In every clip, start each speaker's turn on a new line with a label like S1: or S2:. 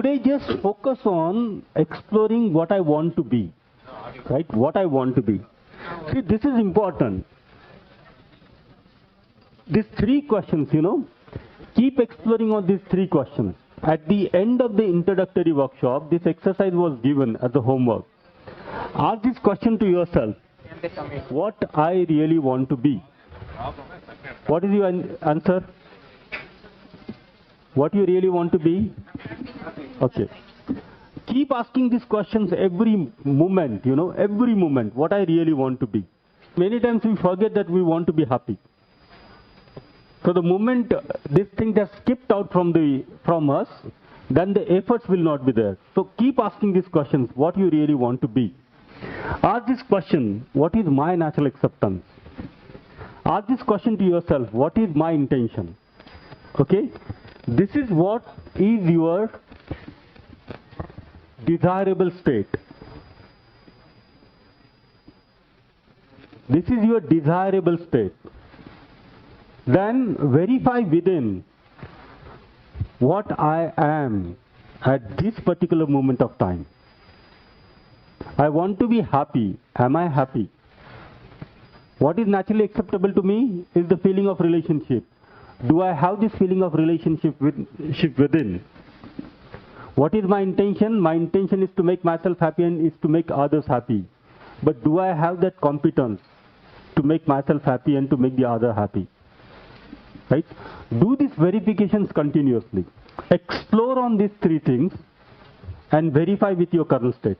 S1: today just focus on exploring what I want to be, right? What I want to be. See, this is important. These three questions, keep exploring on these three questions. At the end of the introductory workshop, this exercise was given as a homework. Ask this question to yourself. What I really want to be. What is your answer? What you really want to be? Okay. Keep asking these questions every moment, every moment, what I really want to be. Many times we forget that we want to be happy. So the moment this thing has skipped out from us, then the efforts will not be there. So keep asking these questions, what you really want to be. Ask this question, what is my natural acceptance? Ask this question to yourself, what is my intention? Okay? This is what is your desirable state. This is your desirable state. Then verify within what I am at this particular moment of time. I want to be happy. Am I happy? What is naturally acceptable to me is the feeling of relationship. Do I have this feeling of relationship within? What is my intention? My intention is to make myself happy and is to make others happy. But do I have that competence to make myself happy and to make the other happy? Right? Do these verifications continuously. Explore on these three things and verify with your current state.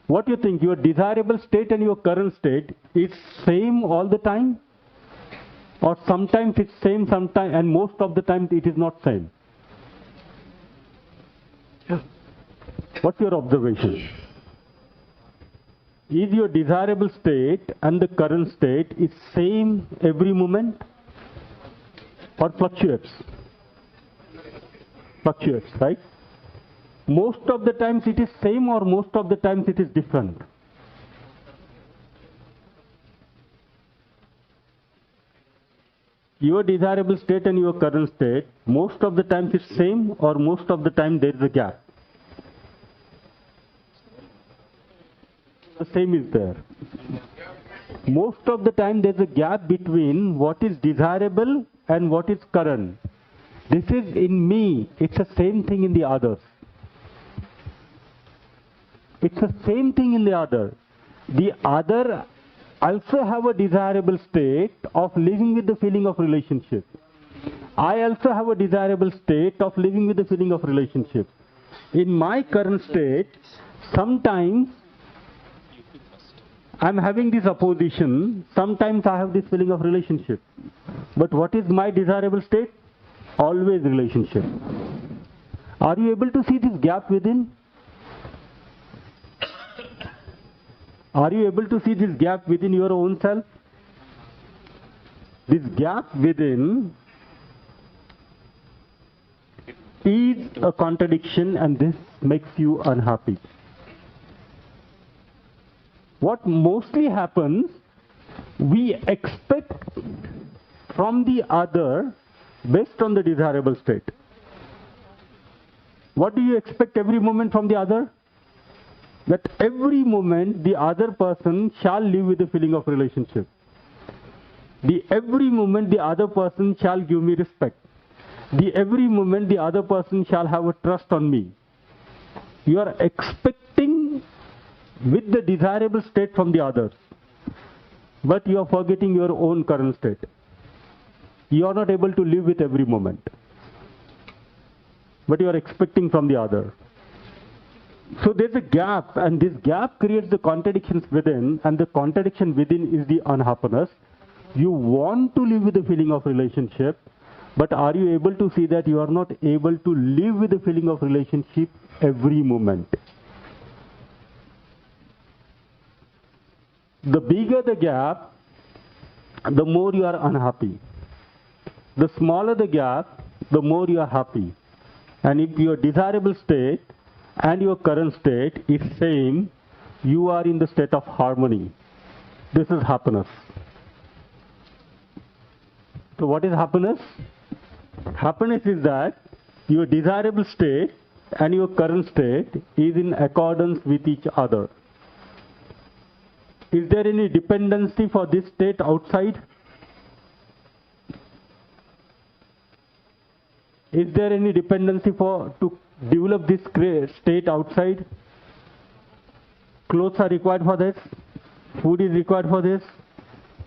S1: What do you think? Your desirable state and your current state is same all the time? Or sometimes it's same, sometimes, and most of the time it is not same? What's your observation? Is your desirable state and the current state is same every moment? Or fluctuates? Fluctuates, right? Most of the times it is same or most of the times it is different? Your desirable state and your current state, most of the times it's same or most of the time there is a gap? The same is there. Most of the time there is a gap between what is desirable and what is current. This is in me, it's the same thing in the others. It's the same thing in the other. The other also have a desirable state of living with the feeling of relationship. I also have a desirable state of living with the feeling of relationship. In my current state, sometimes I'm having this opposition, sometimes I have this feeling of relationship. But what is my desirable state? Always relationship. Are you able to see this gap within? Are you able to see this gap within your own self? This gap within is a contradiction and this makes you unhappy. What mostly happens, we expect from the other based on the desirable state. What do you expect every moment from the other? That every moment the other person shall live with the feeling of relationship. Every moment the other person shall give me respect. Every moment the other person shall have a trust on me. You are expecting with the desirable state from the others, but you are forgetting your own current state. You are not able to live with every moment, but you are expecting from the other. So there's a gap, and this gap creates the contradictions within, and the contradiction within is the unhappiness. You want to live with the feeling of relationship, but are you able to see that you are not able to live with the feeling of relationship every moment? The bigger the gap, the more you are unhappy. The smaller the gap, the more you are happy. And if your desirable state and your current state is same, you are in the state of harmony. This is happiness. So what is happiness? Happiness is that your desirable state and your current state is in accordance with each other. Is there any dependency for this state outside? Is there any dependency to develop this state outside? Clothes are required for this, food is required for this,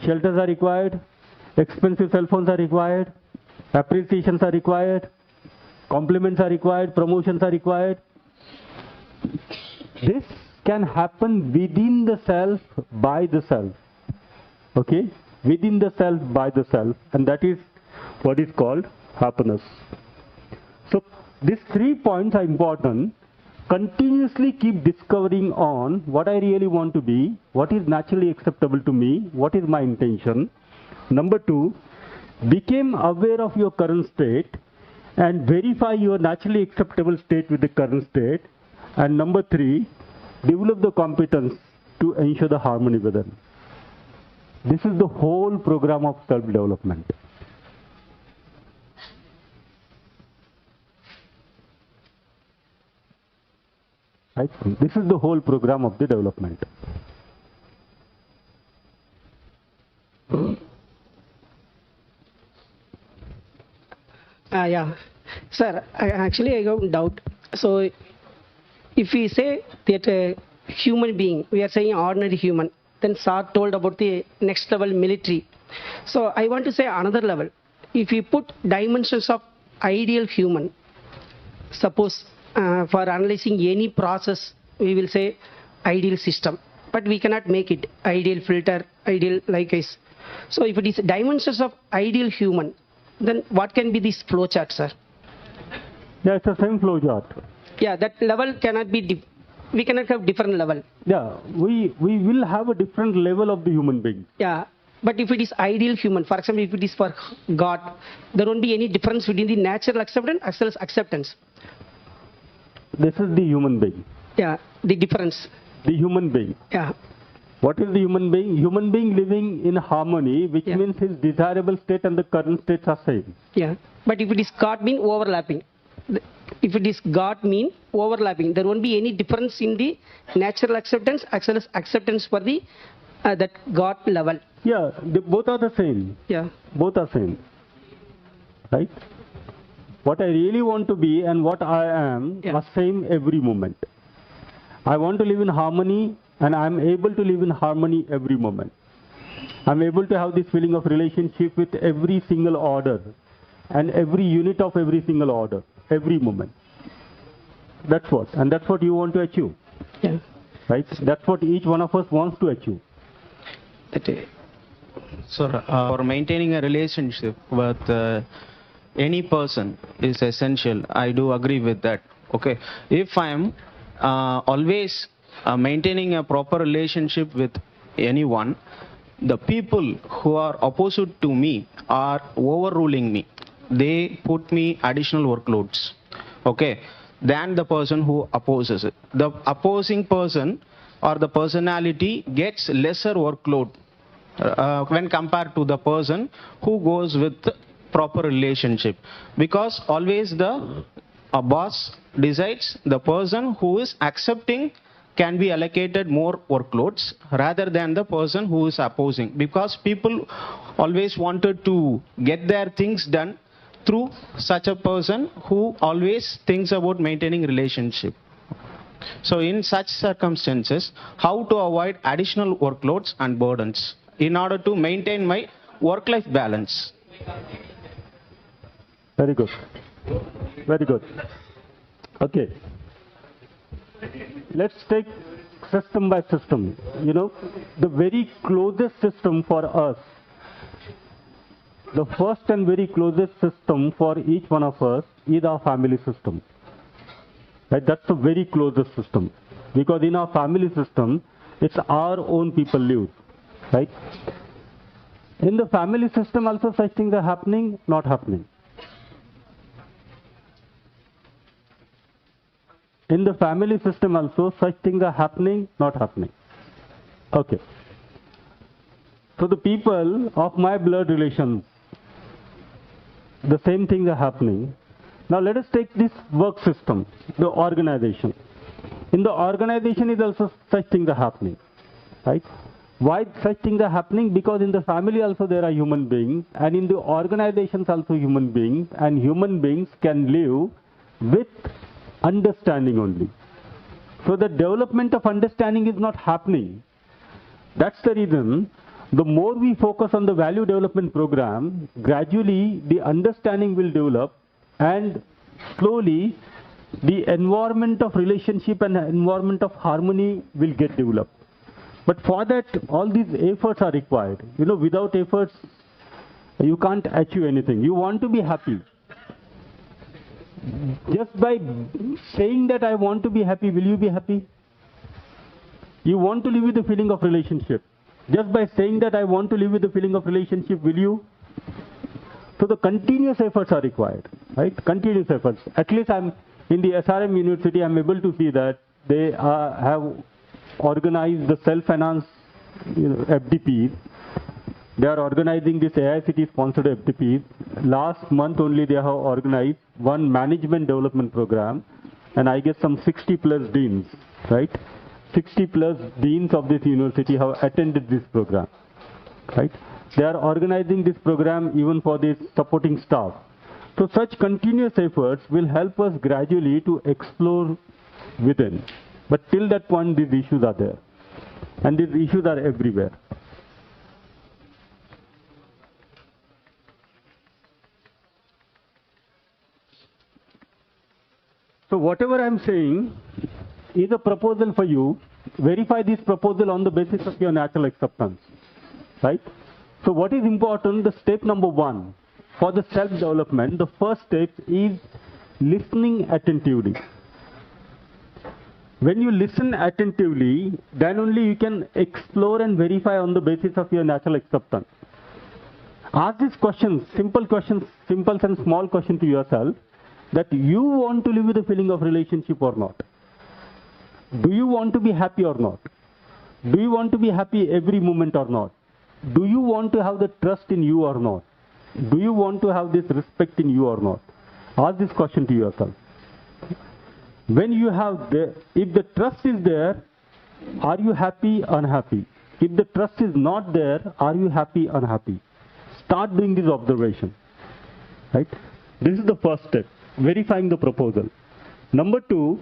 S1: shelters are required, expensive cell phones are required, appreciations are required, compliments are required, promotions are required. This can happen within the self, by the self. Okay? Within the self, by the self. And that is what is called happiness. So these 3 points are important. Continuously keep discovering on what I really want to be, what is naturally acceptable to me, what is my intention. Number 2, become aware of your current state and verify your naturally acceptable state with the current state. And number 3, develop the competence to ensure the harmony within. This is the whole program of self-development. Right? This is the whole program of the development.
S2: Yeah. Sir, I have a doubt. So, if we say that a human being, we are saying ordinary human, then Sir told about the next level military. So, I want to say another level. If we put dimensions of ideal human, suppose for analyzing any process, we will say ideal system, but we cannot make it ideal filter, ideal like this. So if it is dimensions of ideal human, then what can be this flow chart, sir?
S1: Yeah, it's the same flow chart.
S2: Yeah, that level cannot be, we cannot have different level.
S1: Yeah, we will have a different level of the human being.
S2: Yeah, but if it is ideal human, for example, if it is for God, there won't be any difference between the natural acceptance as well as acceptance.
S1: This is the human being.
S2: Yeah, the difference.
S1: The human being.
S2: Yeah.
S1: What is the human being? Human being living in harmony, which means his desirable state and the current states are same.
S2: Yeah, but if it is God mean overlapping. If it is God mean overlapping, there won't be any difference in the natural acceptance as well as acceptance for the that God level.
S1: Yeah, both are the same.
S2: Yeah.
S1: Both are same. Right? What I really want to be and what I am are same every moment. I want to live in harmony and I am able to live in harmony every moment. I am able to have this feeling of relationship with every single order and every unit of every single order, every moment. That's what. And that's what you want to achieve.
S2: Yeah.
S1: Right? That's what each one of us wants to achieve.
S3: Sir, for maintaining a relationship with any person is essential. I do agree with that. Okay. If I am always maintaining a proper relationship with anyone, the people who are opposite to me are overruling me. They put me additional workloads, okay, than the person who opposes it. The opposing person or the personality gets lesser workload when compared to the person who goes with proper relationship, because always the boss decides the person who is accepting can be allocated more workloads rather than the person who is opposing, because people always wanted to get their things done through such a person who always thinks about maintaining relationship. So in such circumstances, how to avoid additional workloads and burdens in order to maintain my work-life balance?
S1: Very good. Very good. Okay. Let's take system by system. You know, the very closest system for us, the first and very closest system for each one of us is our family system. Right? That's the very closest system. Because in our family system, it's our own people live. Right? In the family system also such things are happening, not happening. In the family system also such things are happening, not happening. Okay. So the people of my blood relations, the same things are happening. Now let us take this work system, the organization. In the organization is also such things are happening, right? Why such things are happening? Because in the family also there are human beings, and in the organizations also human beings, and human beings can live with understanding only. So the development of understanding is not happening. That's the reason the more we focus on the value development program, gradually the understanding will develop, and slowly the environment of relationship and environment of harmony will get developed. But for that, all these efforts are required. You know, without efforts, you can't achieve anything. You want to be happy. Just by saying that I want to be happy, will you be happy? You want to live with the feeling of relationship. Just by saying that I want to live with the feeling of relationship, will you? So the continuous efforts are required, right? Continuous efforts. At least I'm in the SRM University, I'm able to see that they have organized the self-finance FDPs. They are organizing this AICT sponsored FDPs. Last month only they have organized one management development program, and I guess some 60 plus deans, right? 60 plus deans of this university have attended this program, right? They are organizing this program even for this supporting staff. So such continuous efforts will help us gradually to explore within. But till that point, these issues are there. And these issues are everywhere. So whatever I am saying is a proposal for you. Verify this proposal on the basis of your natural acceptance, right? So what is important, the step number 1 for the self-development, the first step is listening attentively. When you listen attentively, then only you can explore and verify on the basis of your natural acceptance. Ask these questions, simple and small questions to yourself, that you want to live with a feeling of relationship or not. Do you want to be happy or not? Do you want to be happy every moment or not? Do you want to have the trust in you or not? Do you want to have this respect in you or not? Ask this question to yourself. When you have if the trust is there, are you happy, unhappy? If the trust is not there, are you happy, unhappy? Start doing this observation, right? This is the first step, verifying the proposal. Number 2,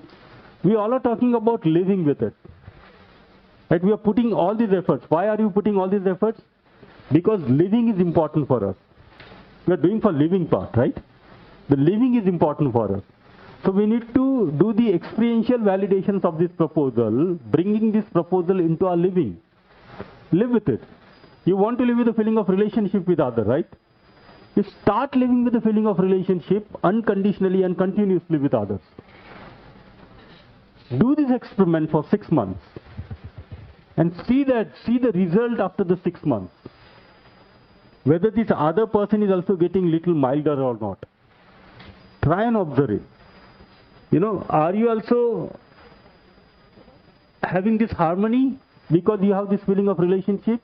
S1: we all are talking about living with it, right? We are putting all these efforts. Why are you putting all these efforts? Because living is important for us. We are doing for living part, right? The living is important for us. So we need to do the experiential validations of this proposal, bringing this proposal into our living. Live with it. You want to live with the feeling of relationship with others, right? You start living with the feeling of relationship unconditionally and continuously with others. Do this experiment for 6 months and see the result after the 6 months. Whether this other person is also getting little milder or not. Try and observe it. You know, are you also having this harmony because you have this feeling of relationship?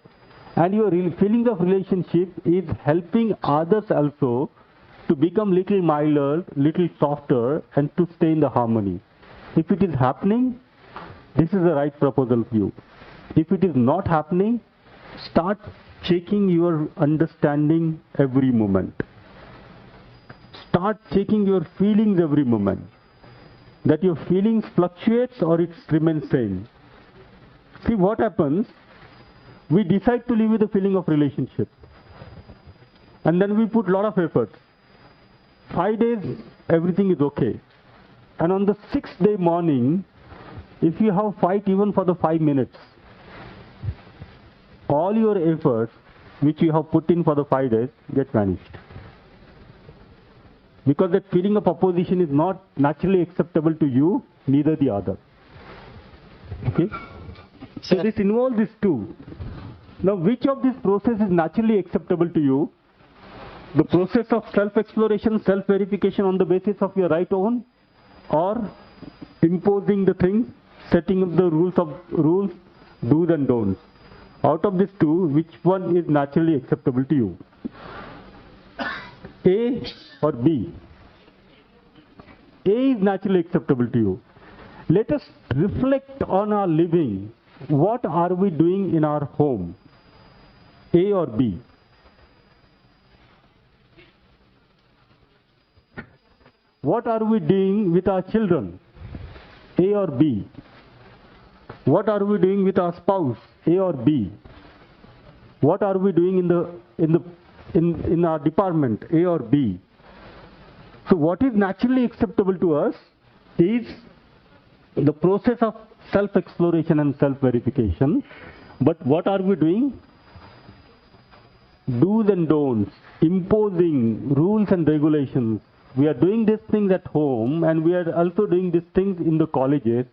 S1: And your feeling of relationship is helping others also to become little milder, little softer, and to stay in the harmony. If it is happening, this is the right proposal for you. If it is not happening, start checking your understanding every moment. Start checking your feelings every moment. That your feelings fluctuates or it remains same. See what happens, we decide to live with the feeling of relationship. And then we put a lot of effort. 5 days, everything is okay. And on the 6th day morning, if you have fight even for the 5 minutes, all your efforts which you have put in for the 5 days get vanished. Because that feeling of opposition is not naturally acceptable to you, neither the other. Okay? So this involves these two. Now which of this process is naturally acceptable to you? The process of self-exploration, self-verification on the basis of your right own, or imposing the things, setting up the rules, do's and don'ts. Out of these two, which one is naturally acceptable to you? A or B? A is naturally acceptable to you. Let us reflect on our living. What are we doing in our home? A or B? What are we doing with our children? A or B? What are we doing with our spouse? A or B? What are we doing in our department? A or B? So what is naturally acceptable to us is the process of self-exploration and self-verification. But what are we doing? Do's and don'ts, imposing rules and regulations. We are doing these things at home and we are also doing these things in the colleges.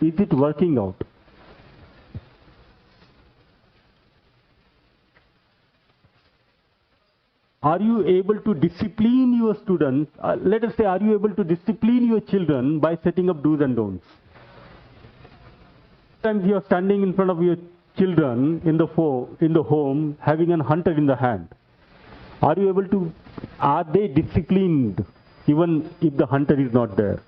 S1: Is it working out? Are you able to discipline your students? Let us say, are you able to discipline your children by setting up do's and don'ts? Sometimes you are standing in front of your children in the home having a hunter in the hand. Are they disciplined even if the hunter is not there?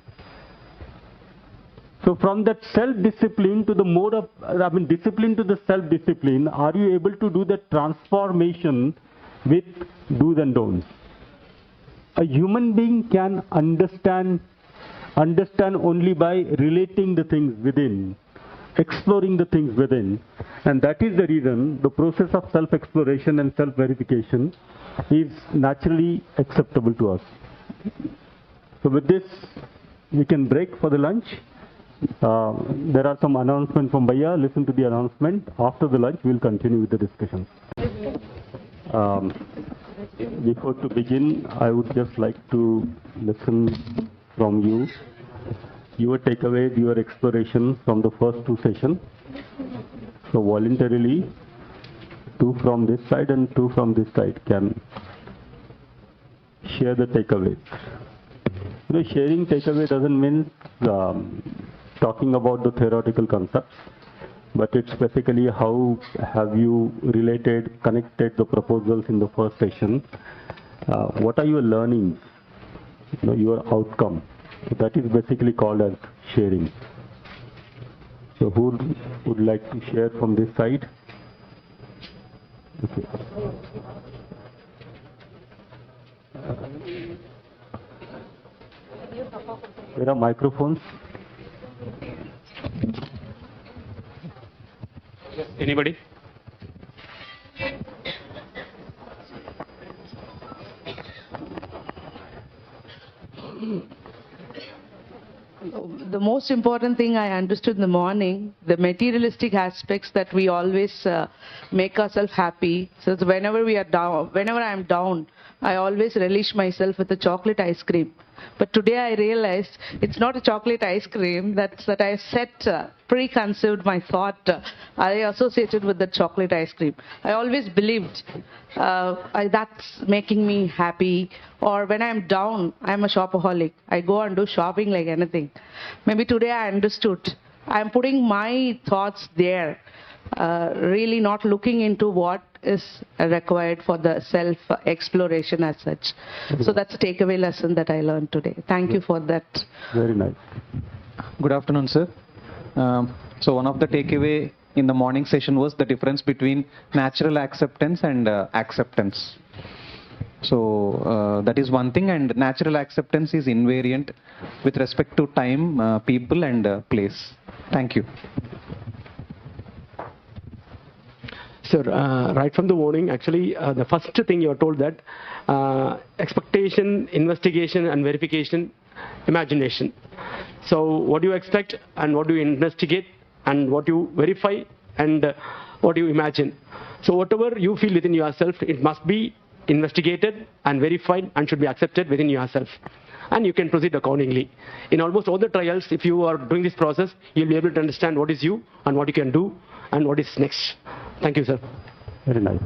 S1: So from that self-discipline to the discipline to the self-discipline, are you able to do that transformation with do's and don'ts? A human being can understand only by relating the things within, exploring the things within. And that is the reason the process of self-exploration and self-verification is naturally acceptable to us. So with this, we can break for the lunch. There are some announcements from Bhaiya. Listen to the announcement. After the lunch, we'll continue with the discussion. Before to begin, I would just like to listen from you. Your takeaways, your exploration from the first two sessions. So voluntarily, 2 from this side and 2 from this side can share the takeaways. Sharing takeaway doesn't mean talking about the theoretical concepts, but it's basically how have you connected the proposals in the first session. What are your learnings, your outcome? So that is basically called as sharing. So who would like to share from this side? Okay. There are microphones.
S4: Anybody?
S5: The most important thing I understood in the morning, the materialistic aspects that we always make ourselves happy. So whenever I'm down, I always relish myself with a chocolate ice cream. But today I realized it's not a chocolate ice cream that I set preconceived my thought. I associated with the chocolate ice cream. I always believed that's making me happy. Or when I'm down, I'm a shopaholic. I go and do shopping like anything. Maybe today I understood. I'm putting my thoughts there, really not looking into what is required for the self-exploration as such. So that's a takeaway lesson that I learned today. Thank you for that.
S1: Very nice.
S6: Good afternoon, sir. So one of the takeaway in the morning session was the difference between natural acceptance and acceptance. So that is one thing, and natural acceptance is invariant with respect to time, people and place. Thank you.
S4: Sir, right from the morning, actually, the first thing you are told that expectation, investigation and verification, imagination. So what do you expect and what do you investigate and what you verify and what do you imagine. So whatever you feel within yourself, it must be investigated and verified and should be accepted within yourself. And you can proceed accordingly. In almost all the trials, if you are doing this process, you'll be able to understand what is you and what you can do and what is next. Thank you, sir.
S1: Very nice.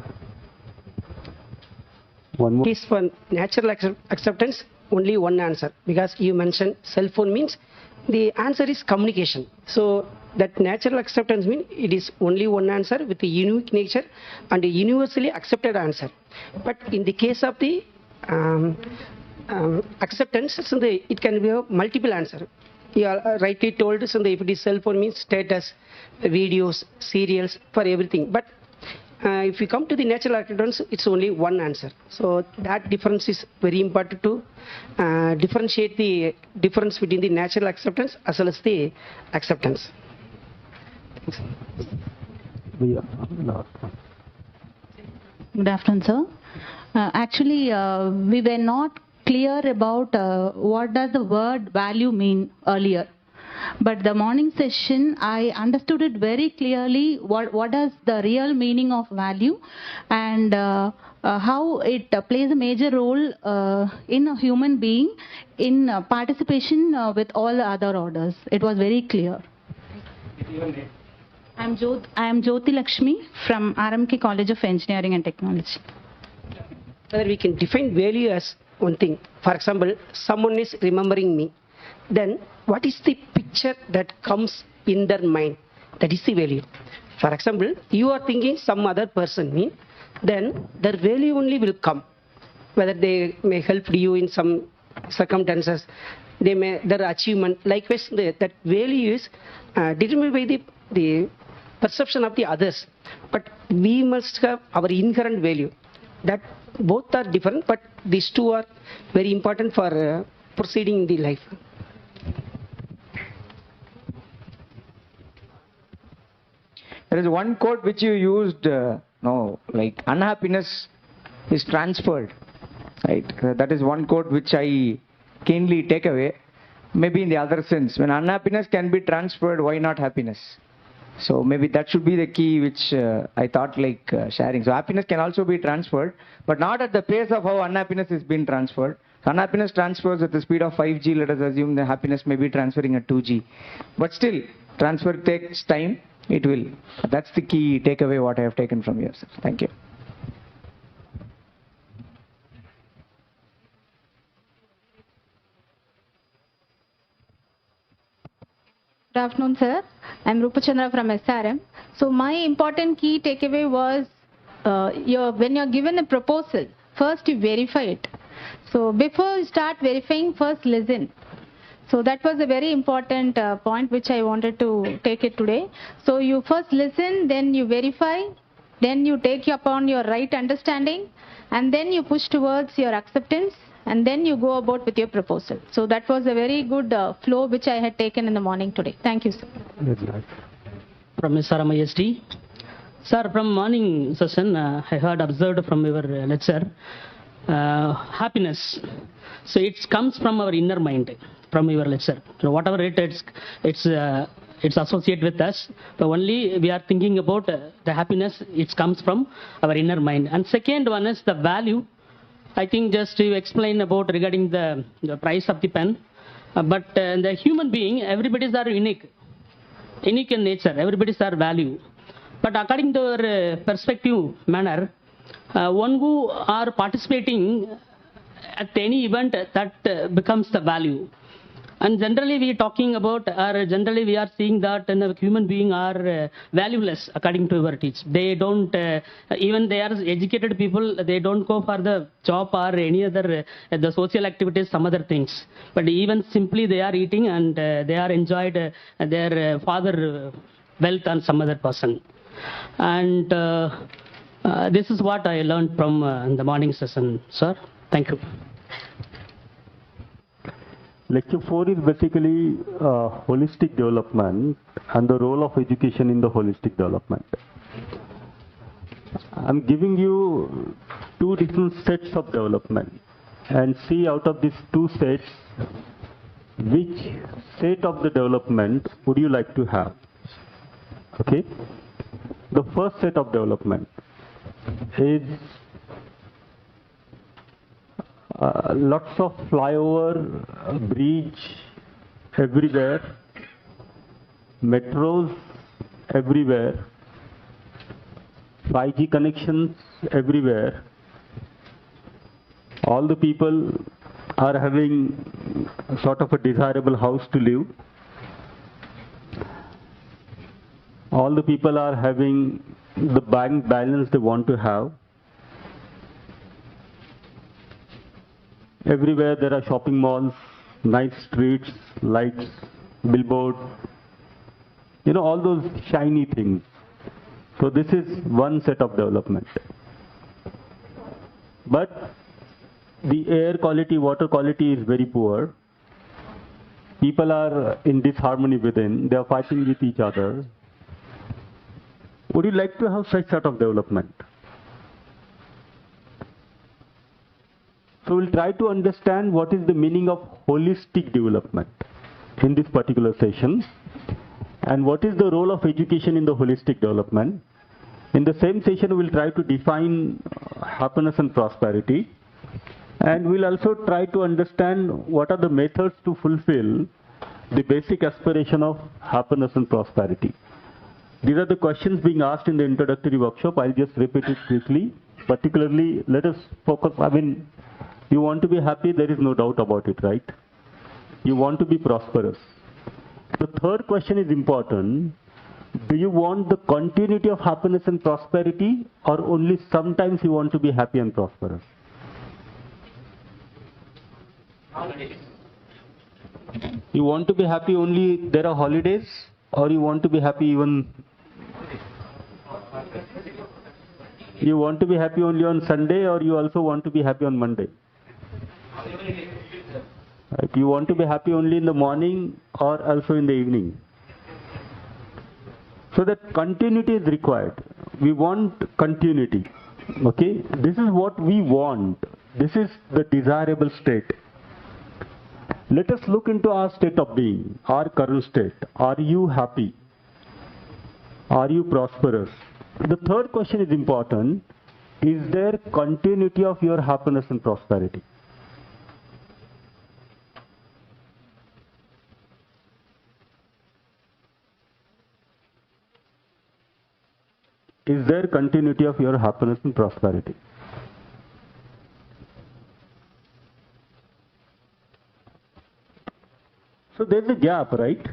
S1: One more.
S2: It is for natural acceptance, only one answer. Because you mentioned cell phone means the answer is communication. So that natural acceptance means it is only one answer with a unique nature and a universally accepted answer. But in the case of the acceptance, so it can be a multiple answer. You are rightly told, so if it is cell phone means status, videos, serials, for everything. But if you come to the natural acceptance, it's only one answer. So that difference is very important to differentiate the difference between the natural acceptance as well as the acceptance.
S1: Yeah, last one.
S7: Good afternoon, sir. Actually, we were not clear about what does the word value mean earlier. But the morning session, I understood it very clearly what is the real meaning of value and how it plays a major role in a human being in participation with all the other orders. It was very clear. I am Jyoti Lakshmi from RMK College of Engineering and Technology.
S2: Whether we can define value as one thing. For example, someone is remembering me. Then what is the picture that comes in their mind? That is the value. For example, you are thinking some other person, then their value only will come. Whether they may help you in some circumstances, their achievement. Likewise, that value is determined by the perception of the others. But we must have our inherent value. That both are different, but these two are very important for proceeding in the life.
S8: There is one quote which you used, like unhappiness is transferred, right? That is one quote which I keenly take away. Maybe in the other sense, when unhappiness can be transferred, why not happiness? So maybe that should be the key which I thought like sharing. So happiness can also be transferred, but not at the pace of how unhappiness is being transferred. So unhappiness transfers at the speed of 5G, let us assume the happiness may be transferring at 2G. But still, transfer takes time, it will. That's the key takeaway what I have taken from you, sir. Thank you.
S9: Good afternoon, sir. I'm Rupa Chandra from SRM. So my important key takeaway was when you're given a proposal, first you verify it. So before you start verifying, first listen. So that was a very important point which I wanted to take it today. So you first listen, then you verify, then you take upon your right understanding, and then you push towards your acceptance, and then you go about with your proposal. So that was a very good flow which I had taken in the morning today. Thank you, sir.
S10: From SRMIST. Sir, from morning session, I heard observed from your lecture, happiness. So it comes from our inner mind, from your lecture. So whatever it's associated with us, but only we are thinking about the happiness, it comes from our inner mind. And second one is the value. I think just to explain about regarding the price of the pen, but the human being, everybody's are unique in nature, everybody's are value. But according to our perspective manner, one who are participating at any event that becomes the value. And generally we are talking about, or generally we are seeing that human beings are valueless according to our teach. They don't, even they are educated people, they don't go for the job or any other, the social activities, some other things. But even simply they are eating and they are enjoyed their father wealth and some other person. And this is what I learned from the morning session, sir. Thank you.
S1: Lecture 4 is basically holistic development and the role of education in the holistic development. I'm giving you two different sets of development and see out of these two sets which set of the development would you like to have. Okay? The first set of development is lots of flyover, bridge everywhere, metros everywhere, 5G connections everywhere. All the people are having sort of a desirable house to live. All the people are having the bank balance they want to have. Everywhere there are shopping malls, nice streets, lights, billboard, all those shiny things. So this is one set of development. But the air quality, water quality is very poor. People are in disharmony within. They are fighting with each other. Would you like to have such sort of development? So we'll try to understand what is the meaning of holistic development in this particular session, and what is the role of education in the holistic development. In the same session, we'll try to define happiness and prosperity, and we'll also try to understand what are the methods to fulfill the basic aspiration of happiness and prosperity. These are the questions being asked in the introductory workshop. I'll just repeat it quickly. Particularly, let us focus, you want to be happy, there is no doubt about it, right? You want to be prosperous. The third question is important. Do you want the continuity of happiness and prosperity, or only sometimes you want to be happy and prosperous? You want to be happy only there are holidays, or you want to be happy even... You want to be happy only on Sunday, or you also want to be happy on Monday? Right. You want to be happy only in the morning or also in the evening? So that continuity is required. We want continuity. Okay? This is what we want. This is the desirable state. Let us look into our state of being, our current state. Are you happy? Are you prosperous? The third question is important. Is there continuity of your happiness and prosperity? Is there continuity of your happiness and prosperity? So there's a gap, right?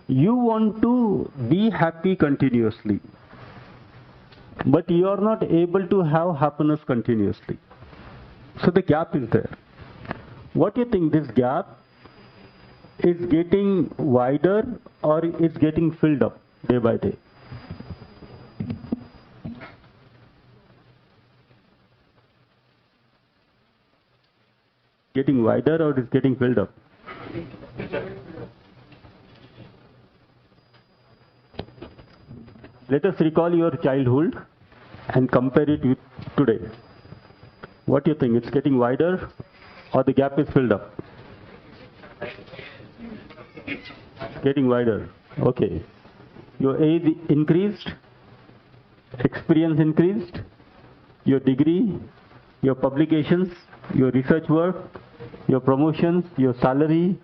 S1: You want to be happy continuously, but you are not able to have happiness continuously. So the gap is there. What do you think, this gap is getting wider or is getting filled up day by day? Getting wider or is getting filled up? Let us recall your childhood and compare it with today. What do you think? It's getting wider or the gap is filled up? Getting wider. Okay. Your age increased, experience increased, your degree, your publications, your research work, your promotions, your salary,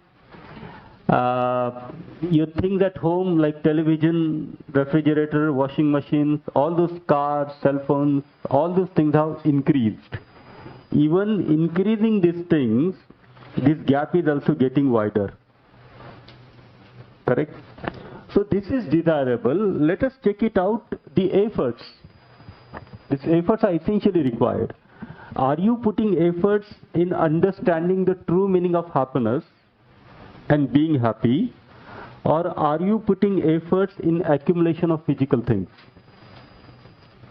S1: your things at home like television, refrigerator, washing machines, all those cars, cell phones, all those things have increased. Even increasing these things, this gap is also getting wider. Correct? So this is desirable. Let us check it out, the efforts. These efforts are essentially required. Are you putting efforts in understanding the true meaning of happiness and being happy, or are you putting efforts in accumulation of physical things,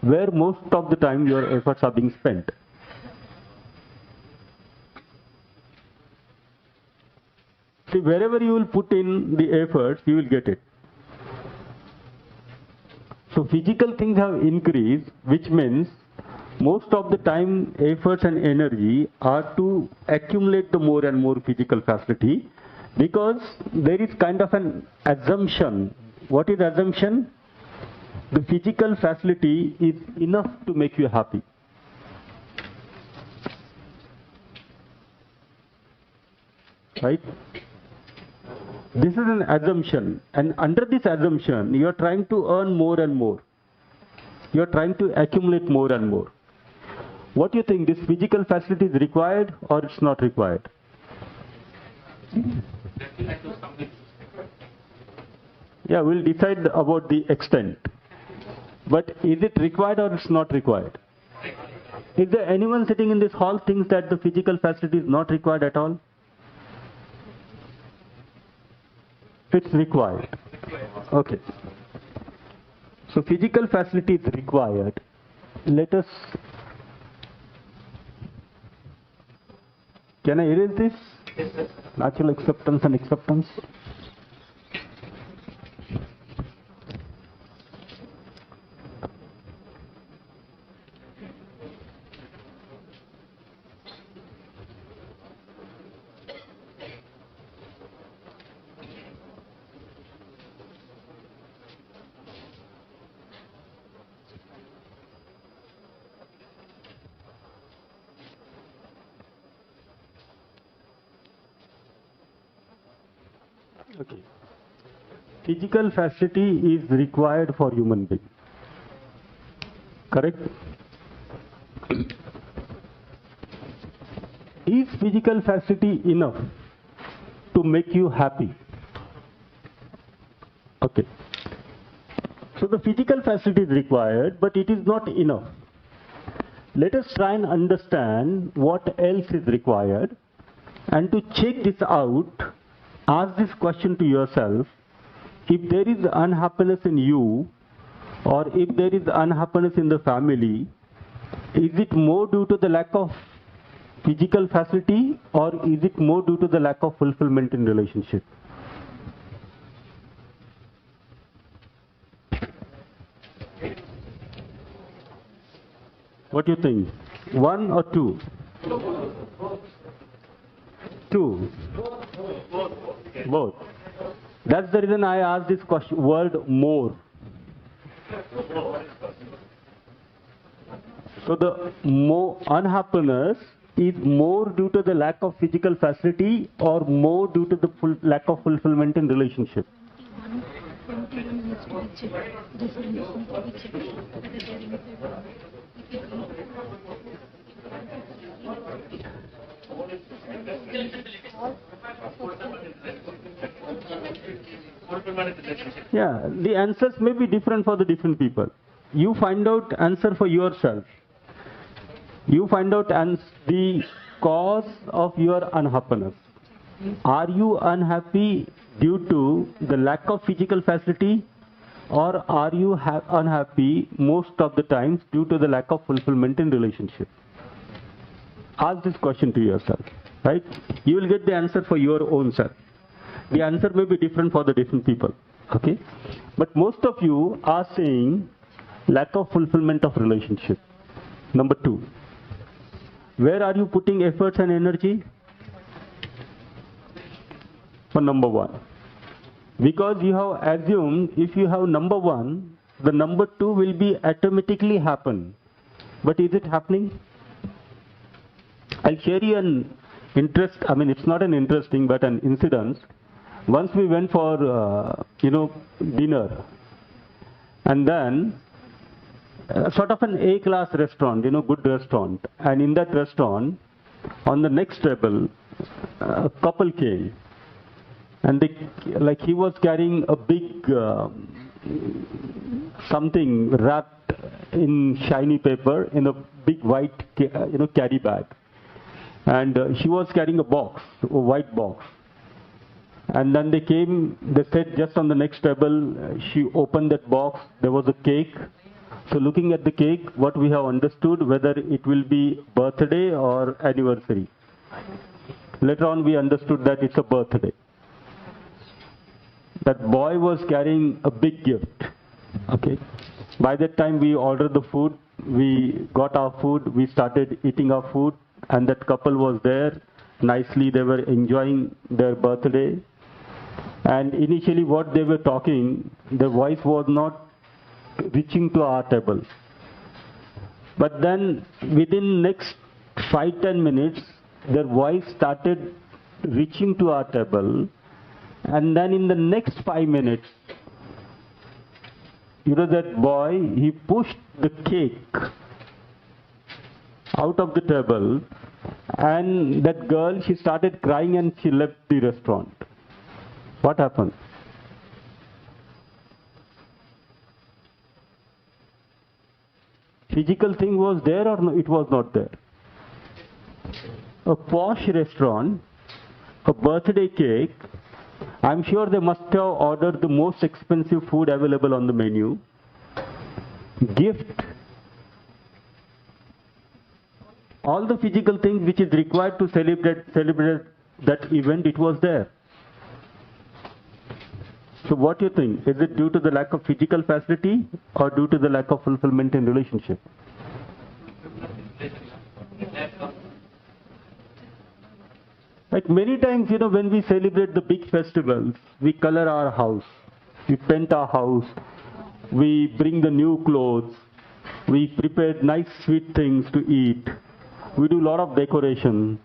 S1: where most of the time your efforts are being spent? See, wherever you will put in the efforts, you will get it. So physical things have increased, which means most of the time efforts and energy are to accumulate the more and more physical facility, because there is kind of an assumption. What is assumption? The physical facility is enough to make you happy. Right? This is an assumption, and under this assumption you are trying to earn more and more. You are trying to accumulate more and more. What do you think, this physical facility is required or it's not required? Yeah, we'll decide about the extent. But is it required or it's not required? Is there anyone sitting in this hall thinks that the physical facility is not required at all? It's required. Okay. So physical facility is required. Let us. Can I erase this? Natural acceptance and acceptance. Okay. Physical facility is required for human being. Correct? Is physical facility enough to make you happy? Okay. So the physical facility is required, but it is not enough. Let us try and understand what else is required, and to check this out, ask this question to yourself: if there is unhappiness in you, or if there is unhappiness in the family, is it more due to the lack of physical facility, or is it more due to the lack of fulfillment in relationship? What do you think? One or two? Two. Both. That's the reason I asked this question, word more. So the more unhappiness is more due to the lack of physical facility, or more due to the lack of fulfillment in relationship? Yeah, the answers may be different for the different people. You find out answer for yourself. You find out the cause of your unhappiness. Are you unhappy due to the lack of physical facility, or are you unhappy most of the times due to the lack of fulfillment in relationship? Ask this question to yourself, right? You will get the answer for your own self. The answer may be different for the different people, okay? But most of you are saying lack of fulfillment of relationship. Number two, where are you putting efforts and energy? For number one. Because you have assumed if you have number one, the number two will be automatically happen. But is it happening? I'll share you an it's not an interesting, but an incident. Once we went for, dinner, and then sort of an A-class restaurant, good restaurant. And in that restaurant, on the next table, a couple came. And he was carrying a big something wrapped in shiny paper in a big white, carry bag. And she was carrying a white box. And then they said just on the next table, she opened that box, there was a cake. So looking at the cake, what we have understood, whether it will be birthday or anniversary. Later on we understood that it's a birthday. That boy was carrying a big gift. Okay. By that time we ordered the food, we got our food, we started eating our food, and that couple was there. Nicely they were enjoying their birthday. And initially what they were talking, the voice was not reaching to our table. But then within next 5-10 minutes, their voice started reaching to our table. And then in the next 5 minutes, that boy, he pushed the cake out of the table, and that girl, she started crying and she left the restaurant. What happened? physical thing was there or no, it was not there. A posh restaurant, a birthday cake, I'm sure they must have ordered the most expensive food available on the menu. Gift. All the physical things which is required to celebrate that event, it was there. So what do you think? Is it due to the lack of physical facility or due to the lack of fulfillment in relationship? Like many times, when we celebrate the big festivals, we color our house, we paint our house, we bring the new clothes, we prepare nice sweet things to eat, we do a lot of decoration.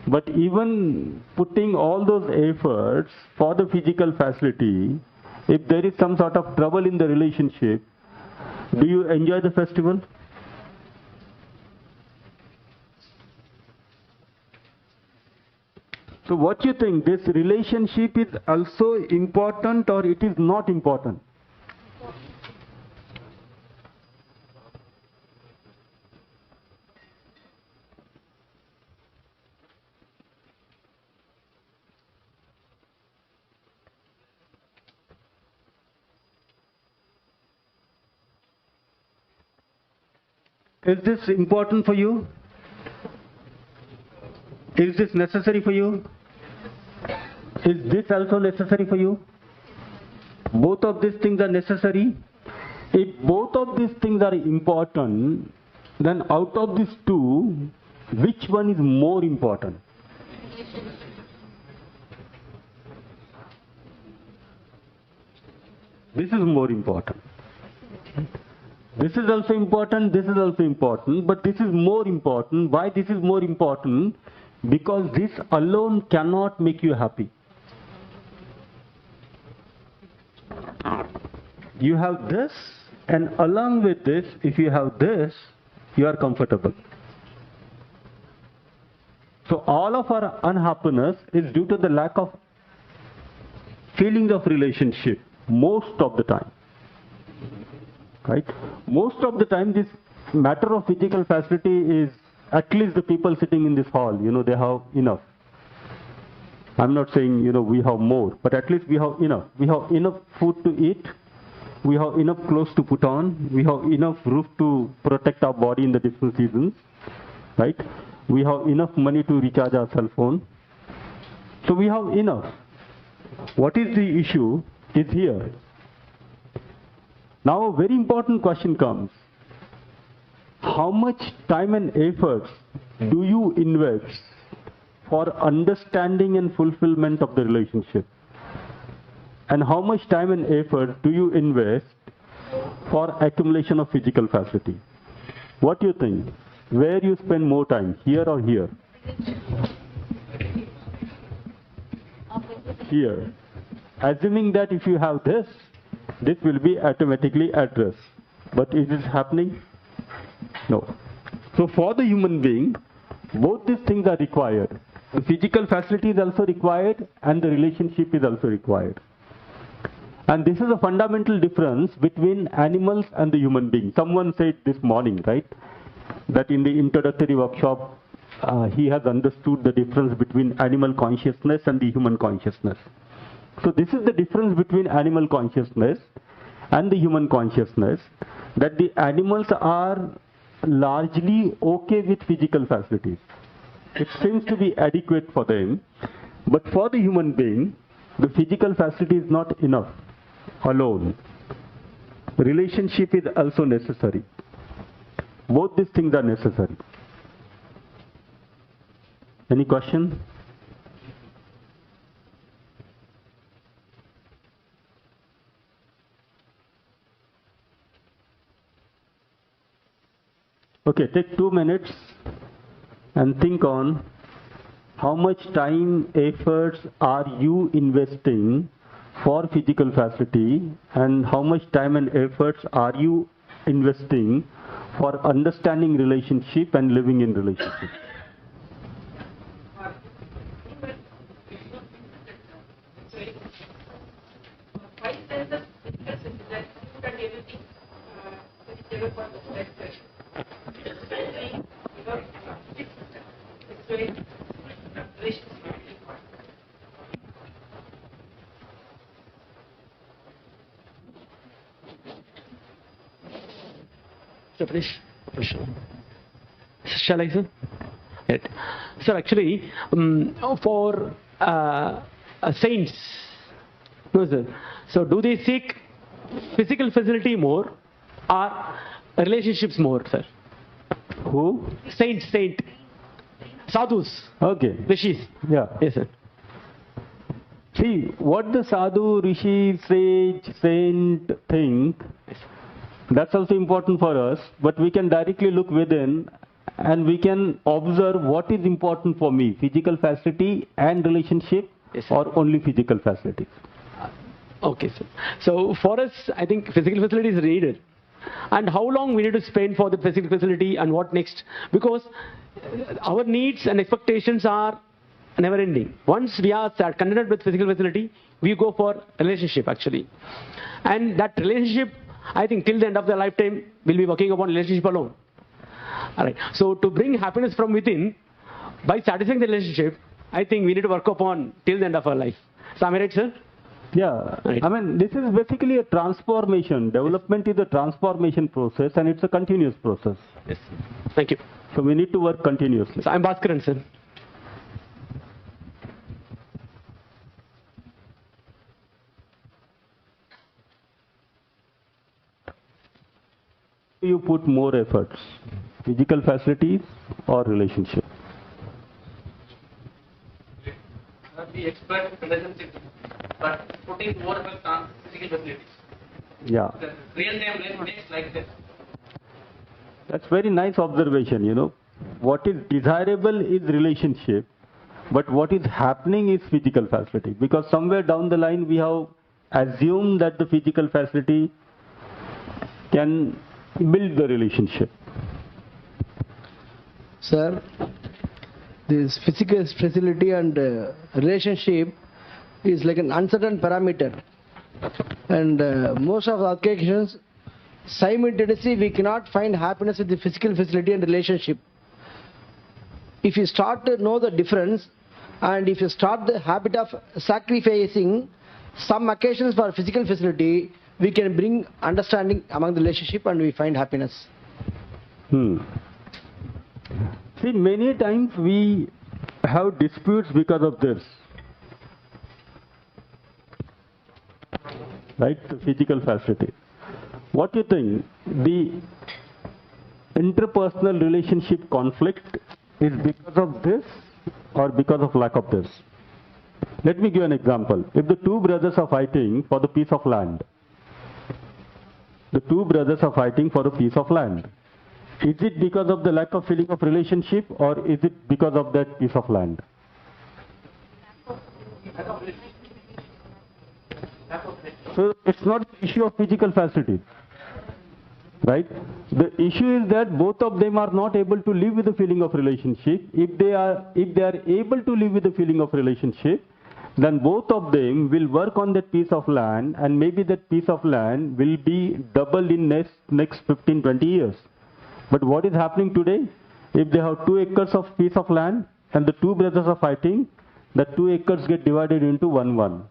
S1: But even putting all those efforts for the physical facility, if there is some sort of trouble in the relationship, do you enjoy the festival? So what do you think? This relationship is also important or it is not important? Is this important for you? Is this necessary for you? Is this also necessary for you? Both of these things are necessary. If both of these things are important, then out of these two, which one is more important? This is more important. This is also important, this is also important, but this is more important. Why this is more important? Because this alone cannot make you happy. You have this, and along with this, if you have this, you are comfortable. So all of our unhappiness is due to the lack of feelings of relationship, most of the time. Right? Most of the time, this matter of physical facility is, at least the people sitting in this hall, they have enough. I'm not saying, we have more, but at least we have enough. We have enough food to eat. We have enough clothes to put on. We have enough roof to protect our body in the different seasons. Right? We have enough money to recharge our cell phone. So we have enough. What is the issue is here. Now a very important question comes. How much time and effort do you invest for understanding and fulfillment of the relationship? And how much time and effort do you invest for accumulation of physical facility? What do you think? Where you spend more time, here or here? Here. Assuming that if you have this will be automatically addressed. But is this happening? No. So for the human being, both these things are required. The physical facility is also required and the relationship is also required. And this is a fundamental difference between animals and the human being. Someone said this morning, right, that in the introductory workshop, he has understood the difference between animal consciousness and the human consciousness. So this is the difference between animal consciousness and the human consciousness, that the animals are largely okay with physical facilities. It seems to be adequate for them, but for the human being, the physical facility is not enough alone. Relationship is also necessary. Both these things are necessary. Any question? Okay, take 2 minutes and think on how much time, efforts are you investing for physical facility, and how much time and efforts are you investing for understanding relationship and living in relationship.
S4: So finish. Shall I, sir? Right. Sir, actually, for saints, no, sir. So, do they seek physical facility more or relationships more, sir?
S1: Who?
S4: Saint, sadhus,
S1: Okay.
S4: rishis.
S1: Yeah.
S4: Yes, sir.
S1: See, what the sadhu, rishi, sage, saint think, that's also important for us, but we can directly look within and we can observe what is important for me, physical facility and relationship,
S4: Yes, sir.
S1: or only physical facilities.
S4: Okay, sir. So for us, I think physical facility is needed. And how long we need to spend for the physical facility and what next? Because our needs and expectations are never ending. Once we are contented with physical facility, we go for relationship actually. And that relationship, I think till the end of the lifetime, we'll be working upon relationship alone. Alright. So to bring happiness from within, by satisfying the relationship, I think we need to work upon till the end of our life. So am I right, sir?
S1: Yeah,
S4: Right.
S1: I mean, this is basically a transformation. Development is a transformation process and it's a continuous process.
S4: Yes. Thank you.
S1: So we need to work continuously.
S4: So I'm Bhaskaran, sir.
S1: You put more efforts, physical facilities or relationship?
S10: The expert relationship, but putting more effort on physical facilities.
S1: Yeah.
S10: The real-time life today is like this.
S1: That's very nice observation, you know. What is desirable is relationship, but what is happening is physical facility. Because somewhere down the line we have assumed that the physical facility can build the relationship.
S11: Sir, this physical facility and relationship is like an uncertain parameter. And most of the occasions, simultaneously we cannot find happiness with the physical facility and relationship. If you start to know the difference and if you start the habit of sacrificing some occasions for physical facility, we can bring understanding among the relationship and we find happiness.
S1: See, many times we have disputes because of this. Right? The physical facility. What do you think? The interpersonal relationship conflict is because of this or because of lack of this? Let me give an example. If the two brothers are fighting for the piece of land, the two brothers are fighting for a piece of land. Is it because of the lack of feeling of relationship or is it because of that piece of land? So it's not the issue of physical facilities, right? The issue is that both of them are not able to live with the feeling of relationship. If they are able to live with the feeling of relationship, then both of them will work on that piece of land and maybe that piece of land will be doubled in next 15-20 years. But what is happening today? If they have 2 acres of piece of land and the two brothers are fighting, the 2 acres get divided into 1-1.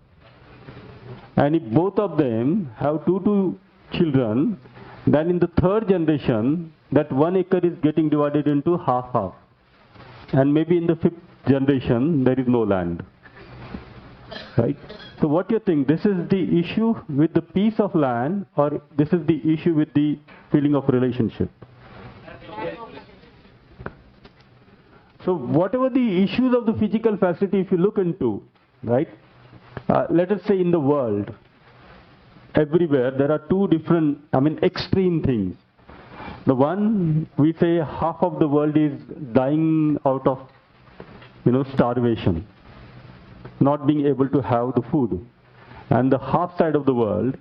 S1: And if both of them have two children, then in the third generation, that 1 acre is getting divided into half. And maybe in the 5th generation, there is no land. Right? So what do you think? This is the issue with the piece of land or this is the issue with the feeling of relationship? So whatever the issues of the physical facility, if you look into, right? Let us say in the world, everywhere there are two different, extreme things. The one, we say half of the world is dying out of, starvation, not being able to have the food. And the half side of the world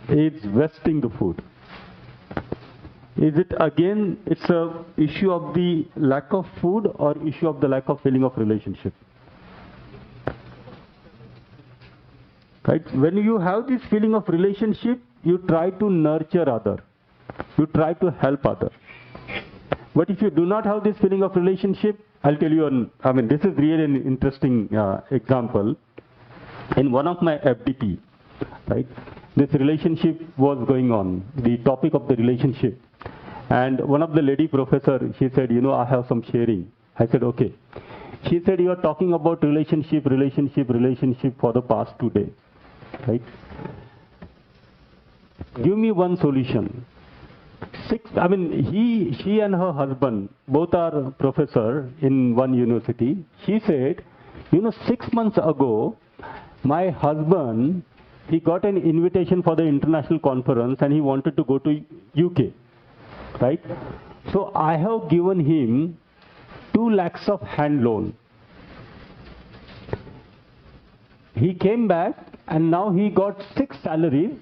S1: is wasting the food. Is it again, it's a issue of the lack of food or issue of the lack of feeling of relationship? Right? When you have this feeling of relationship, you try to nurture other. You try to help other. But if you do not have this feeling of relationship, I'll tell you, this is really an interesting example. In one of my FDP, right, this relationship was going on, the topic of the relationship. And one of the lady professor, she said, you know, I have some sharing. I said, okay. She said, you are talking about relationship for the past 2 days, right? Give me one solution. She and her husband, both are professor in one university. She said, you know, 6 months ago, my husband, he got an invitation for the international conference and he wanted to go to UK, right? So I have given him 2 lakhs of hand loan. He came back and now he got 6 salaries,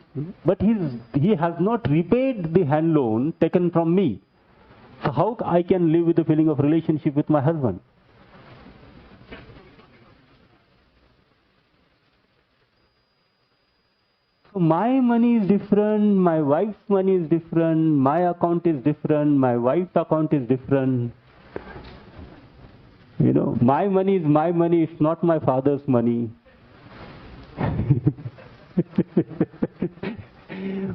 S1: but he has not repaid the hand loan taken from me. So how I can live with the feeling of relationship with my husband? So my money is different, my wife's money is different, my account is different, my wife's account is different. You know, my money is my money, it's not my father's money.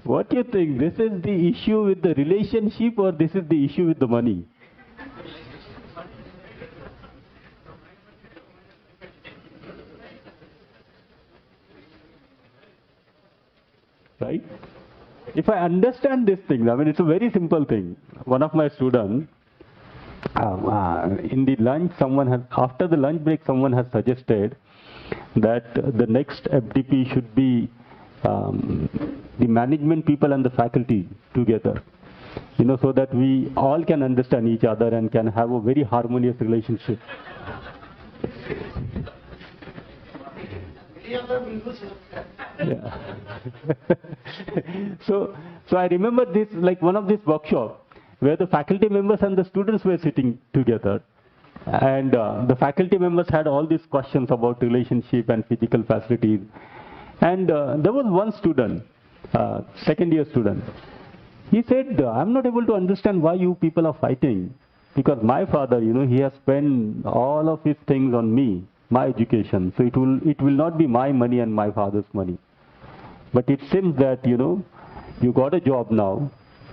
S1: What do you think? This is the issue with the relationship or this is the issue with the money? Right? If I understand this thing, I mean, it's a very simple thing. One of my students, in the lunch, after the lunch break, someone has suggested that the next FDP should be the management people and the faculty together, you know, so that we all can understand each other and can have a very harmonious relationship. Yeah. So I remember this, like one of these workshops where the faculty members and the students were sitting together. And the faculty members had all these questions about relationship and physical facilities. And there was one student, second year student. He said, I'm not able to understand why you people are fighting. Because my father, you know, he has spent all of his things on me, my education. So it will not be my money and my father's money. But it seems that, you know, you got a job now.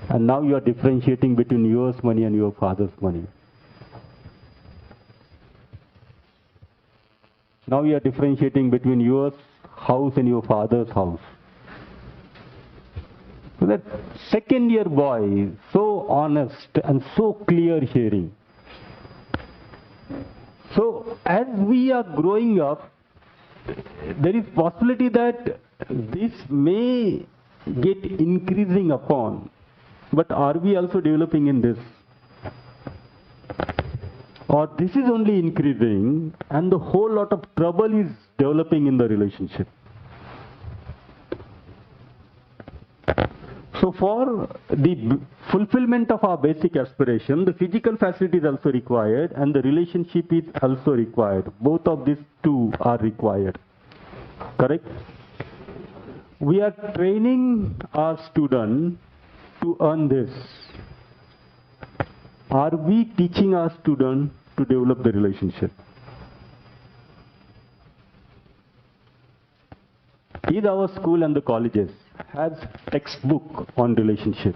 S1: And now you are differentiating between yours money and your father's money. Now you are differentiating between your house and your father's house. So that second year boy is so honest and so clear hearing. So as we are growing up, there is possibility that this may get increasing upon. But are we also developing in this? Or this is only increasing and the whole lot of trouble is developing in the relationship. So for the fulfillment of our basic aspiration, the physical facility is also required and the relationship is also required. Both of these two are required. Correct? We are training our student to earn this. Are we teaching our student to develop the relationship? Is our school and the colleges has textbook on relationship?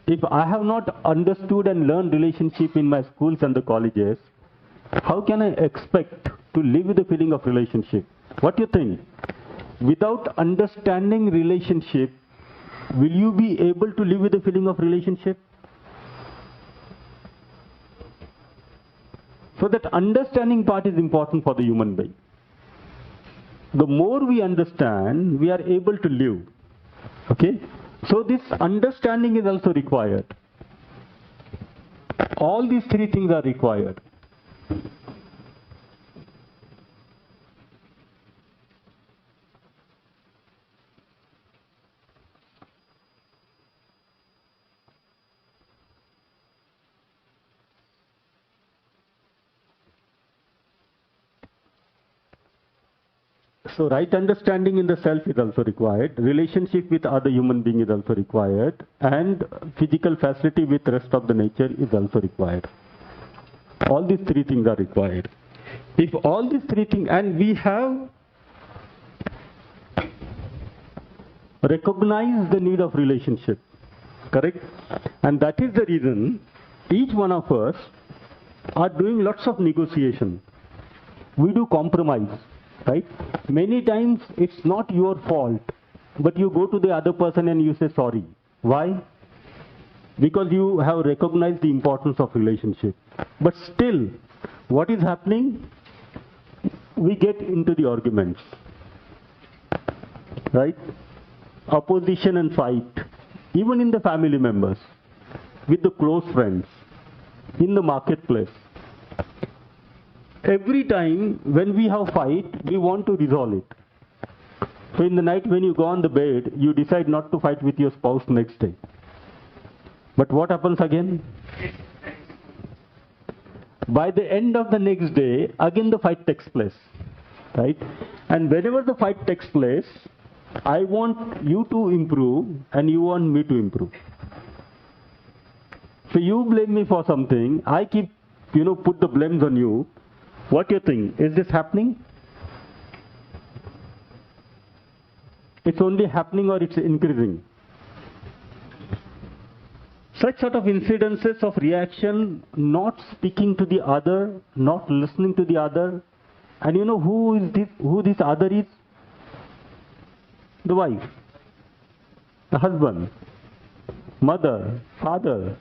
S1: If I have not understood and learned relationship in my schools and the colleges, how can I expect to live with the feeling of relationship? What do you think? Without understanding relationship, will you be able to live with the feeling of relationship? So that understanding part is important for the human being. The more we understand, we are able to live. Okay? So this understanding is also required. All these three things are required. So right understanding in the self is also required, relationship with other human being is also required, and physical facility with rest of the nature is also required. All these three things are required. If all these three things, and we have recognize the need of relationship, correct? And that is the reason each one of us are doing lots of negotiation. We do compromise, right? Many times it's not your fault, but you go to the other person and you say sorry. Why? Because you have recognized the importance of relationship. But still, what is happening? We get into the arguments, right? Opposition and fight, even in the family members, with the close friends, in the marketplace. Every time when we have fight, we want to resolve it. So in the night when you go on the bed, you decide not to fight with your spouse next day. But what happens again? By the end of the next day, again the fight takes place, right? And whenever the fight takes place, I want you to improve and you want me to improve. So you blame me for something, I keep, put the blames on you. What do you think? Is this happening? It's only happening or it's increasing? Such sort of incidences of reaction, not speaking to the other, not listening to the other. And you know who this other is? The wife, the husband, mother, father,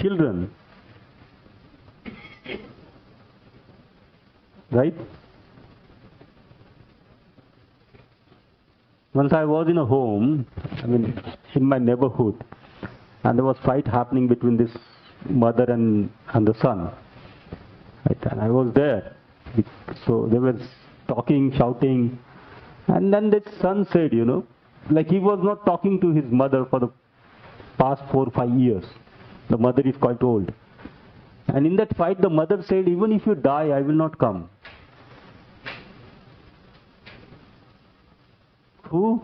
S1: children. Right? Once I was in a home, in my neighborhood, and there was fight happening between this mother and the son. Right? And I was there. So they were talking, shouting. And then that son said, like he was not talking to his mother for the past 4 or 5 years. The mother is quite old. And in that fight, the mother said, even if you die, I will not come. Who?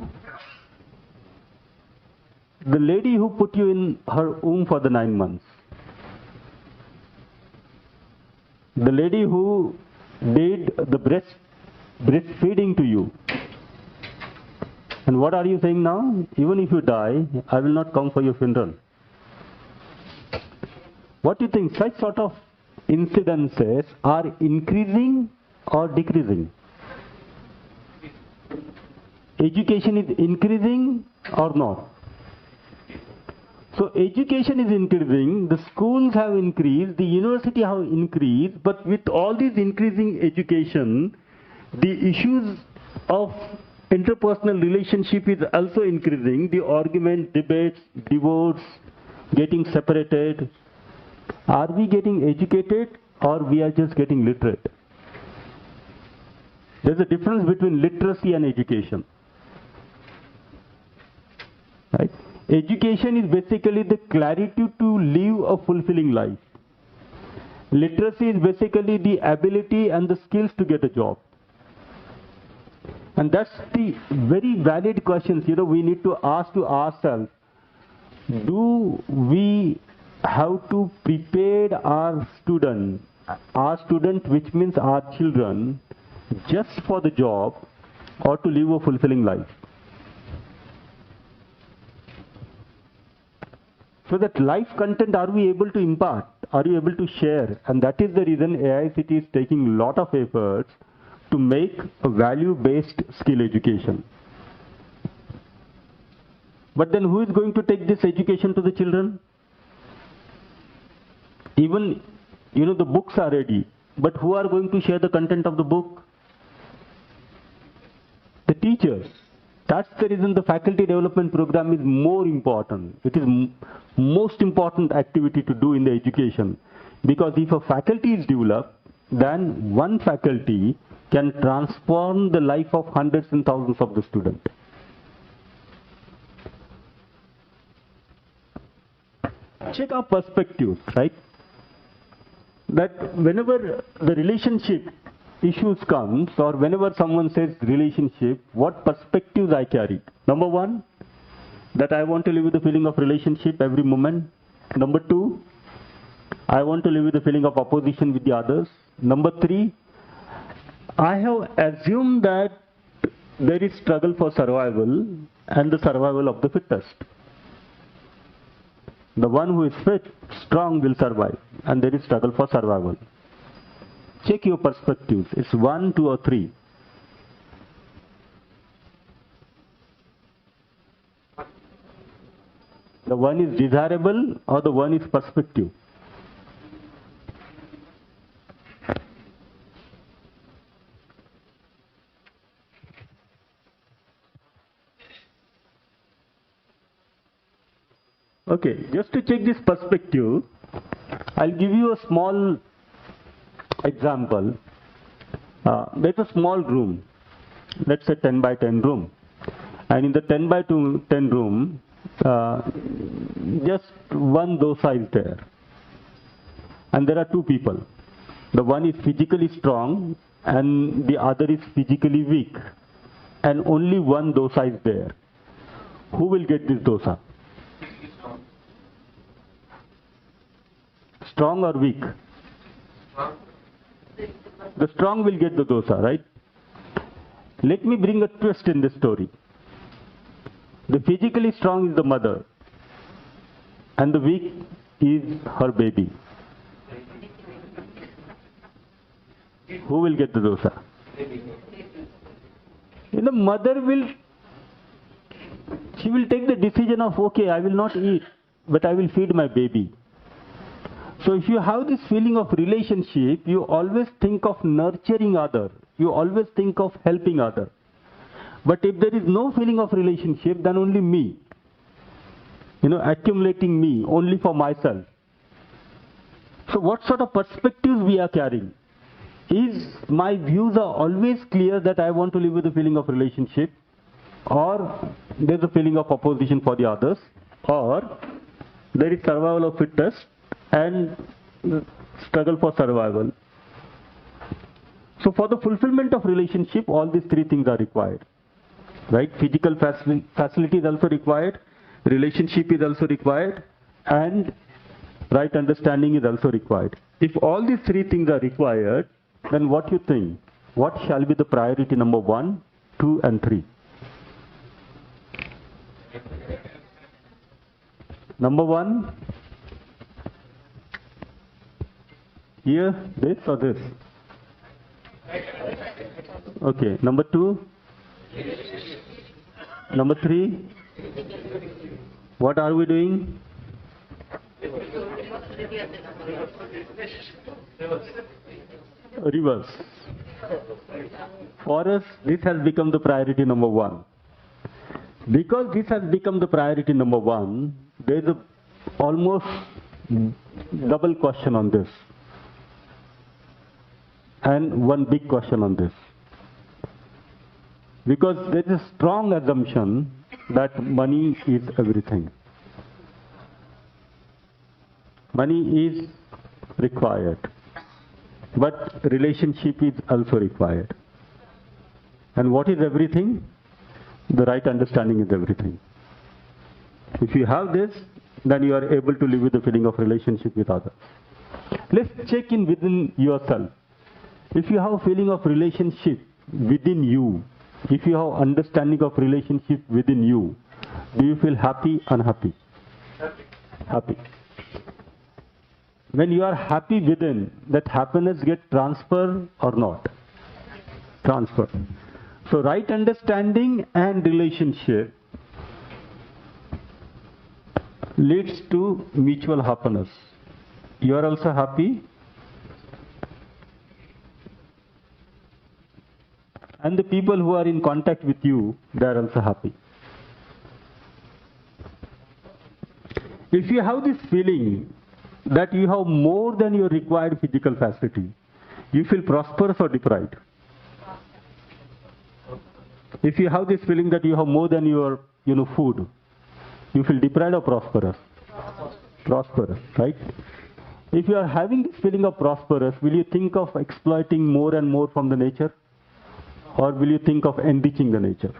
S1: The lady who put you in her womb for the 9 months. The lady who did the breastfeeding to you. And what are you saying now? Even if you die, I will not come for your funeral. What do you think? Such sort of incidences are increasing or decreasing? Education is increasing or not? So education is increasing, the schools have increased, the university have increased, but with all this increasing education, the issues of interpersonal relationship is also increasing, the argument, debates, divorce, getting separated. Are we getting educated or we are just getting literate? There's a difference between literacy and education. Right? Education is basically the clarity to live a fulfilling life. Literacy is basically the ability and the skills to get a job. And that's the very valid questions, we need to ask to ourselves. Do we have to prepare our student, which means our children, just for the job or to live a fulfilling life? So that life content, are we able to impart? Are you able to share? And that is the reason AICT is taking a lot of efforts to make a value-based skill education. But then who is going to take this education to the children? Even, the books are ready. But who are going to share the content of the book? The teachers. That's the reason the faculty development program is more important. It is most important activity to do in the education. Because if a faculty is developed, then one faculty can transform the life of hundreds and thousands of the students. Check our perspectives, right? That whenever the relationship issues comes, or whenever someone says relationship, what perspectives I carry? Number one, that I want to live with the feeling of relationship every moment. Number two, I want to live with the feeling of opposition with the others. Number three, I have assumed that there is struggle for survival and the survival of the fittest. The one who is fit, strong will survive, and there is struggle for survival. Check your perspectives. It's 1, 2, or 3. The one is desirable or the one is perspective. Okay, just to check this perspective, I'll give you a small example. There's a small room, let's say 10 by 10 room. And in the 10 by 10 room, just one dosa is there. And there are two people. The one is physically strong and the other is physically weak. And only one dosa is there. Who will get this dosa? Strong or weak? The strong will get the dosa, right? Let me bring a twist in this story. The physically strong is the mother and the weak is her baby. Who will get the dosa? The mother will take the decision of, okay, I will not eat, but I will feed my baby. So if you have this feeling of relationship, you always think of nurturing other. You always think of helping other. But if there is no feeling of relationship, then only me. Accumulating me, only for myself. So what sort of perspectives we are carrying? Is my views are always clear that I want to live with a feeling of relationship, or there's a feeling of opposition for the others, or there is survival of fittest and struggle for survival. So for the fulfillment of relationship, all these three things are required. Right? Physical facility is also required, relationship is also required, and right understanding is also required. If all these three things are required, then what you think? What shall be the priority number 1, 2, and 3? Number 1, here, this or this? Okay, number 2? Number 3, what are we doing? Reverse. For us, this has become the priority number 1. Because this has become the priority number 1, there is a almost double question on this. And one big question on this. Because there is a strong assumption that money is everything. Money is required, but relationship is also required. And what is everything? The right understanding is everything. If you have this, then you are able to live with the feeling of relationship with others. Let's check in within yourself. If you have a feeling of relationship within you, if you have understanding of relationship within you, do you feel happy, unhappy? Happy. When you are happy within, that happiness gets transferred or not? Transferred. So right understanding and relationship leads to mutual happiness. You are also happy, and the people who are in contact with you, they are also happy. If you have this feeling that you have more than your required physical facility, you feel prosperous or deprived? If you have this feeling that you have more than your food, you feel deprived or prosperous? Prosperous, right? If you are having this feeling of prosperous, will you think of exploiting more and more from the nature? Or will you think of enriching the nature?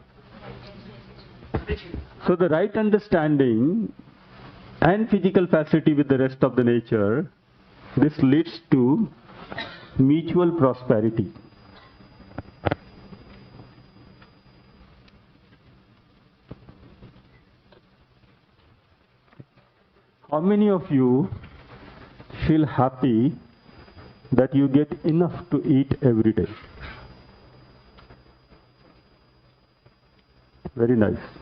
S1: So the right understanding and physical facility with the rest of the nature, this leads to mutual prosperity. How many of you feel happy that you get enough to eat every day? Very nice.